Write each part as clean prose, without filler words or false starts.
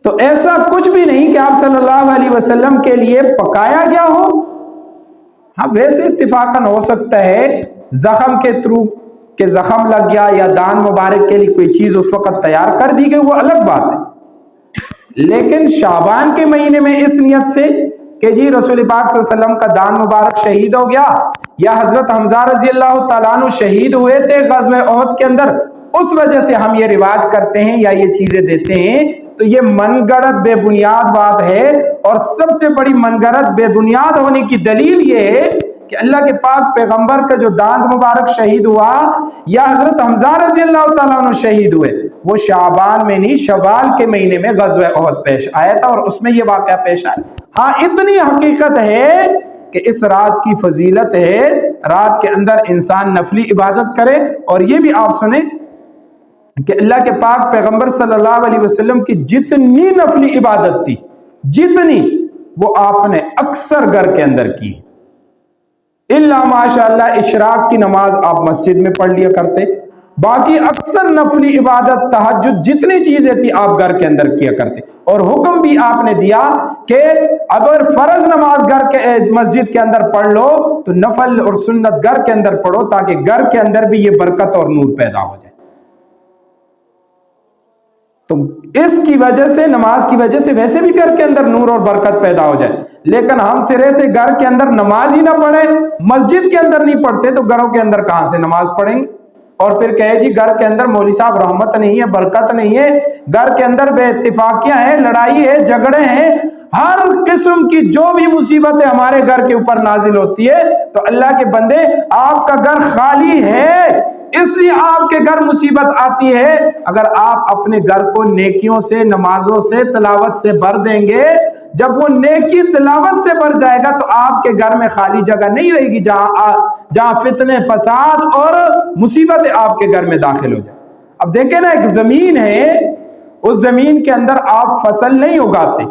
تو ایسا کچھ بھی نہیں کہ آپ صلی اللہ علیہ وسلم کے لیے پکایا گیا ہو. ہاں ویسے اتفاقاً ہو سکتا ہے زخم کے تھرو کہ زخم لگ گیا یا دان مبارک کے لیے کوئی چیز اس وقت تیار کر دی گئی، وہ الگ بات ہے. لیکن شعبان کے مہینے میں اس نیت سے کہ جی رسول پاک صلی اللہ علیہ وسلم کا دان مبارک شہید ہو گیا، یا حضرت حمزہ رضی اللہ تعالیٰ عنہ شہید ہوئے تھے غزوہ احد کے اندر، اس وجہ سے ہم یہ رواج کرتے ہیں یا یہ چیزیں دیتے ہیں، تو یہ من گڑت بے بنیاد بات ہے. اور سب سے بڑی من گڑت بے بنیاد ہونے کی دلیل یہ ہے کہ اللہ کے پاک پیغمبر کا جو دانت مبارک شہید ہوا یا حضرت حمزہ رضی اللہ تعالیٰ عنہ شہید ہوئے، وہ شعبان میں نہیں شوال کے مہینے میں غزوہ احد پیش آیا تھا اور اس میں یہ واقعہ پیش آیا. ہاں اتنی حقیقت ہے کہ اس رات کی فضیلت ہے، رات کے اندر انسان نفلی عبادت کرے. اور یہ بھی آپ سنیں کہ اللہ کے پاک پیغمبر صلی اللہ علیہ وسلم کی جتنی نفلی عبادت تھی، جتنی وہ آپ نے اکثر گھر کے اندر کی، الا ماشاءاللہ اشراق کی نماز آپ مسجد میں پڑھ لیا کرتے، باقی اکثر نفلی عبادت تہجد جتنی چیزیں تھی آپ گھر کے اندر کیا کرتے. اور حکم بھی آپ نے دیا کہ اگر فرض نماز گھر کے مسجد کے اندر پڑھ لو تو نفل اور سنت گھر کے اندر پڑھو، تاکہ گھر کے اندر بھی یہ برکت اور نور پیدا ہو جائے. تو اس کی وجہ سے، نماز کی وجہ سے ویسے بھی گھر کے اندر نور اور برکت پیدا ہو جائے. لیکن ہم سرے سے گھر کے اندر نماز ہی نہ پڑھیں، مسجد کے اندر نہیں پڑھتے تو گھروں کے اندر کہاں سے نماز پڑھیں گے؟ اور پھر کہے جی گھر کے اندر مولوی صاحب رحمت نہیں ہے، برکت نہیں ہے، گھر کے اندر بے اتفاقیاں ہیں، لڑائی ہے، جھگڑے ہیں، ہر قسم کی جو بھی مصیبتیں ہمارے گھر کے اوپر نازل ہوتی ہے، تو اللہ کے بندے آپ کا گھر خالی ہے اس لیے آپ کے گھر مصیبت آتی ہے. اگر آپ اپنے گھر کو نیکیوں سے، نمازوں سے، تلاوت سے بھر دیں گے، جب وہ نیکی تلاوت سے بھر جائے گا تو آپ کے گھر میں خالی جگہ نہیں رہے گی جہاں فتنے، فساد اور مصیبتیں آپ کے گھر میں داخل ہو جائیں. اب دیکھیں نا، ایک زمین ہے، اس زمین کے اندر آپ فصل نہیں اگاتے،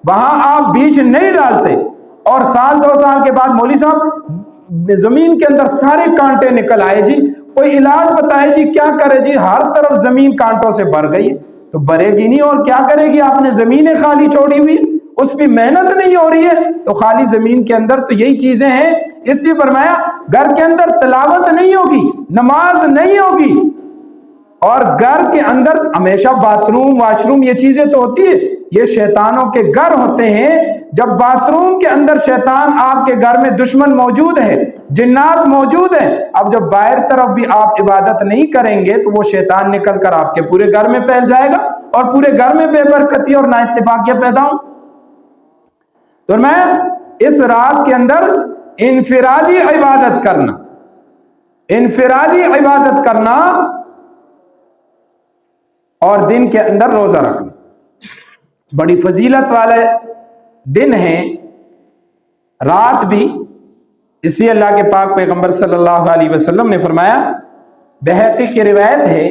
وہاں آپ بیج نہیں ڈالتے، اور سال 2 سال کے بعد مولوی صاحب زمین کے اندر سارے کانٹے نکل آئے، جی کوئی علاج بتائے جی کیا کرے، جی ہر طرف زمین کانٹوں سے بھر گئی. تو بھرے گی نہیں اور کیا کرے گی؟ آپ نے زمینیں خالی چھوڑی ہوئی، اس پہ محنت نہیں ہو رہی ہے، تو خالی زمین کے اندر تو یہی چیزیں ہیں. اس لیے فرمایا گھر کے اندر تلاوت نہیں ہوگی، نماز نہیں ہوگی، اور گھر کے اندر ہمیشہ باتھ روم، واش روم، یہ چیزیں تو ہوتی ہے، یہ شیطانوں کے گھر ہوتے ہیں. جب باتھ روم کے اندر شیطان، آپ کے گھر میں دشمن موجود ہے، جنات موجود ہیں، اب جب باہر طرف بھی آپ عبادت نہیں کریں گے تو وہ شیطان نکل کر آپ کے پورے گھر میں پھیل جائے گا اور پورے گھر میں بے برکتی اور نا اتفاقیاں پیدا ہوں. تو میں اس رات کے اندر انفرادی عبادت کرنا، انفرادی عبادت کرنا اور دن کے اندر روزہ رکھنا بڑی فضیلت والے دن ہیں، رات بھی. اسی اللہ کے پاک پیغمبر صلی اللہ علیہ وسلم نے فرمایا، بہقی کی روایت ہے،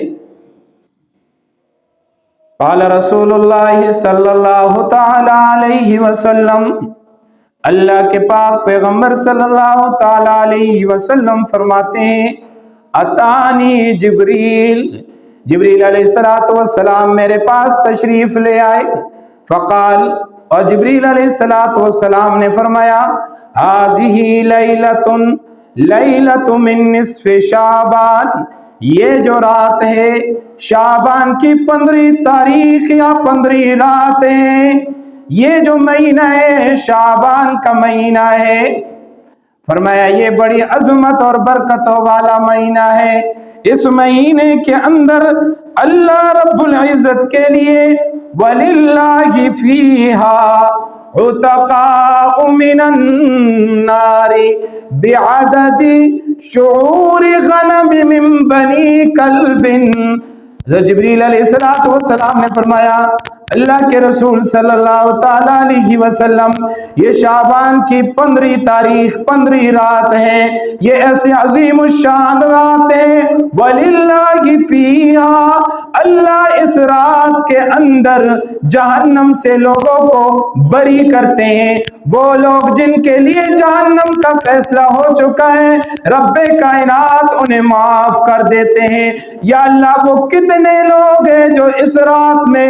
قال رسول اللہ صلی اللہ تعالی علیہ وسلم، اللہ کے پاک پیغمبر صلی اللہ تعالی علیہ وسلم فرماتے ہیں، اتانی جبریل، جبریل علیہ السلام میرے پاس تشریف لے آئے، فقال، اور جبریل علیہ السلام نے فرمایا، هذه لیلۃ من نصف شعبان، یہ جو رات ہے شعبان کی 15 تاریخ یا 15 رات ہے، یہ جو مہینہ ہے شعبان کا مہینہ ہے، فرمایا یہ بڑی عظمت اور برکتوں والا مہینہ ہے. اس مہینے کے اندر اللہ رب العزت کے لیے وَلِلَّهِ فِيهَا عُتَقَاءُ مِنَ النَّارِ بِعَدَدِ شُعُورِ غَنَمِ مِن بَنِي كَلْبٍ. جبریل علیہ السلام نے فرمایا، اللہ کے رسول صلی اللہ تعالی علیہ وسلم، یہ شعبان کی 15 تاریخ 15 رات ہے، یہ ایسے عظیم الشان رات ہے، وَلِلَّهِ فِيهَا، اللہ اس رات کے اندر جہنم سے لوگوں کو بری کرتے ہیں. وہ لوگ جن کے لیے جہنم کا فیصلہ ہو چکا ہے، رب کائنات انہیں معاف کر دیتے ہیں. یا اللہ وہ کتنے لوگ ہیں جو اس رات میں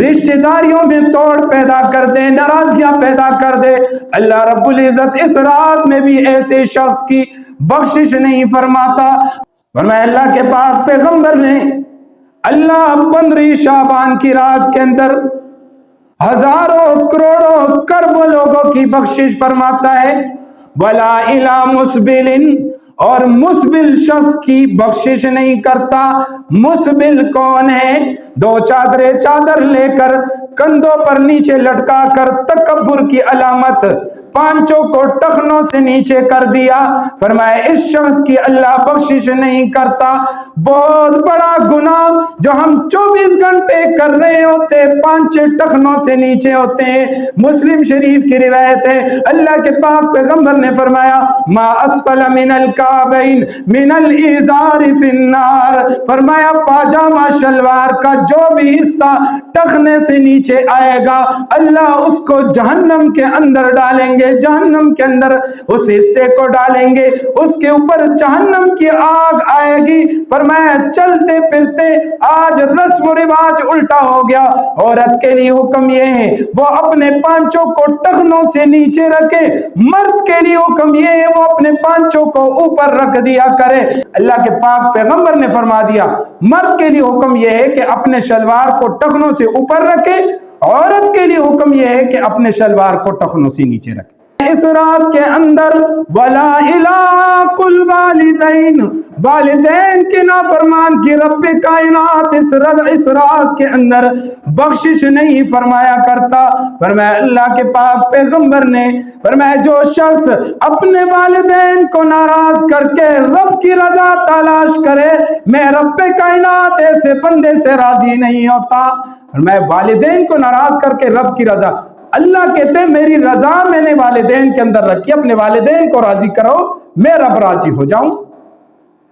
رشتہ داریوں میں توڑ پیدا کر دے، ناراضگیاں پیدا کر دے، اللہ رب العزت اس رات میں بھی ایسے شخص کی بخشش نہیں فرماتا۔ فرمایا اللہ کے پاک پیغمبر نے، اللہ 15 شعبان کی رات کے اندر ہزاروں کروڑوں کرب لوگوں کی بخشش فرماتا ہے، ولا الی مسبل، اور مسبل شخص کی بخشش نہیں کرتا۔ مسبل کون ہے؟ 2 چادریں چادر لے کر کندھوں پر نیچے لٹکا کر تکبر کی علامت، پانچوں کو ٹخنوں سے نیچے کر دیا، فرمایا اس شخص کی اللہ بخشش نہیں کرتا۔ بہت بڑا گناہ جو ہم 24 گھنٹے کر رہے ہوتے 5 ٹخنوں سے نیچے ہوتے ہیں۔ مسلم شریف کی روایت ہے، اللہ کے پاک پیغمبر نے فرمایا ما اسفل من الکعبین من الازار فی النار، فرمایا پاجامہ شلوار کا جو بھی حصہ ٹخنے سے نیچے آئے گا اللہ اس کو جہنم کے اندر ڈالیں گے، جہنم کے اندر اس حصے کو ڈالیں گے، اس کے اوپر جہنم کی آگ آئے گی۔ فرمایا چلتے پھرتے آج رسم و رواج الٹا ہو گیا، عورت کے لیے حکم یہ ہے وہ اپنے پانچوں کو ٹخنوں سے نیچے رکھے، مرد کے لیے حکم یہ ہے وہ اپنے پانچوں کو اوپر رکھ دیا کرے۔ اللہ کے پاک پیغمبر نے فرما دیا مرد کے لیے حکم یہ ہے کہ اپنے شلوار کو ٹخنوں سے اوپر رکھے، عورت کے لیے حکم یہ ہے کہ اپنے شلوار کو ٹخنوں سے نیچے رکھے۔ اس رات کے اندر ولا الی الوالدین، والدین کے نافرمان کی رب کائنات اس رات کے اندر بخشش نہیں فرمایا کرتا۔ فرمایا اللہ کے پاک پیغمبر نے فرمایا جو شخص اپنے والدین کو ناراض کر کے رب کی رضا تلاش کرے، میں رب کائنات ایسے بندے سے راضی نہیں ہوتا۔ فرمایا والدین کو ناراض کر کے رب کی رضا، اللہ کہتے ہیں میری رضا میں نے والدین کے اندر رکھی، اپنے والدین کو راضی کرو میں رب راضی ہو جاؤں۔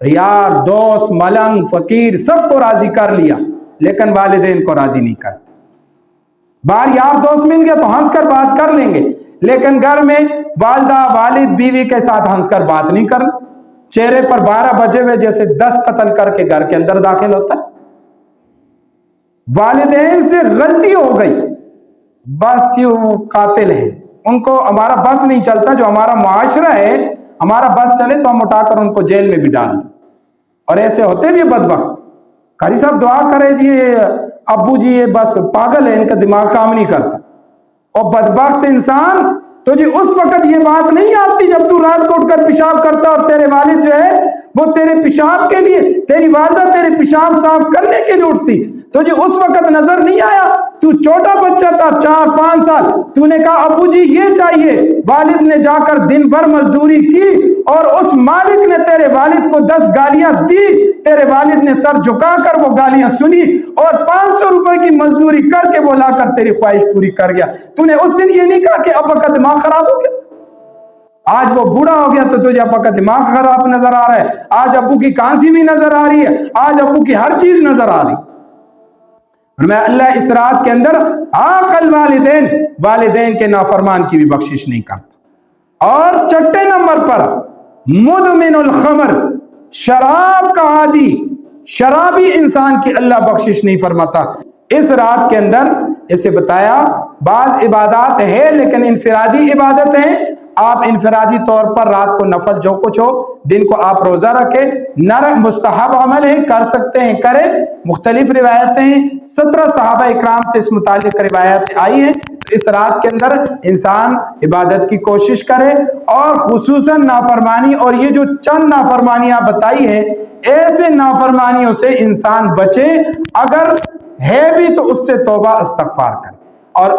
یار دوست ملنگ فقیر سب کو راضی کر لیا لیکن والدین کو راضی نہیں کرتا۔ باہر یار دوست مل گیا تو ہنس کر بات کر لیں گے لیکن گھر میں والدہ والد بیوی کے ساتھ ہنس کر بات نہیں کرنا، چہرے پر 12 بجے ہوئے جیسے 10 قتل کر کے گھر کے اندر داخل ہوتا ہے۔ والدین سے غلطی ہو گئی، بس وہ قاتل ہیں، ان کو ہمارا بس نہیں چلتا، جو ہمارا معاشرہ ہے ہمارا بس چلے تو ہم اٹھا کر ان کو جیل میں بھی ڈال دیں، اور ایسے ہوتے بھی بدبخت۔ قاری صاحب دعا کرے جی ابو جی یہ بس پاگل ہے، ان کا دماغ کام نہیں کرتا، اور بدبخت انسان تو جی اس وقت یہ بات نہیں آتی جب تو رات کو اٹھ کر پیشاب کرتا اور تیرے والد جو ہے وہ تیرے پیشاب کے لیے، تیری والدہ تیرے پیشاب صاف کرنے کے لیے اٹھتی، تو جی اس وقت نظر نہیں آیا، تو چھوٹا بچہ تھا 4-5 سال، تو نے کہا ابو جی یہ چاہیے، والد نے جا کر دن بھر مزدوری کی اور اس مالک نے تیرے والد کو 10 گالیاں دی، تیرے والد نے سر جھکا کر وہ گالیاں سنی اور 500 روپے کی مزدوری کر کے وہ لا کر تیری خواہش پوری کر گیا۔ تو نے اس دن یہ نہیں کہا کہ ابا کا دماغ خراب ہو گیا، آج وہ بوڑھا ہو گیا تو تجھے ابا کا دماغ خراب نظر آ رہا ہے، آج ابو کی کھانسی بھی نظر آ رہی ہے، آج ابو کی ہر چیز نظر آ رہی۔ میں اللہ اس رات کے اندر عاقل والدین، والدین کے نافرمان کی بھی بخشش نہیں کرتا۔ اور چھٹے نمبر پر مدمن الخمر، شراب کا عادی، شرابی انسان کی اللہ بخشش نہیں فرماتا۔ اس رات کے اندر اسے بتایا بعض عبادات ہے لیکن انفرادی عبادت ہیں، آپ انفرادی طور پر رات کو نفل جو کچھ ہو، دن کو آپ روزہ رکھیں، مستحب عمل ہے کر سکتے ہیں کریں، مختلف روایتیں ہیں، 17 صحابہ اکرام سے اس متعلق روایت آئی ہیں۔ اس رات کے اندر انسان عبادت کی کوشش کرے اور خصوصاً نافرمانی، اور یہ جو چند نافرمانیاں بتائی ہیں ایسے نافرمانیوں سے انسان بچے، اگر ہے بھی تو اس سے توبہ استغفار کرے اور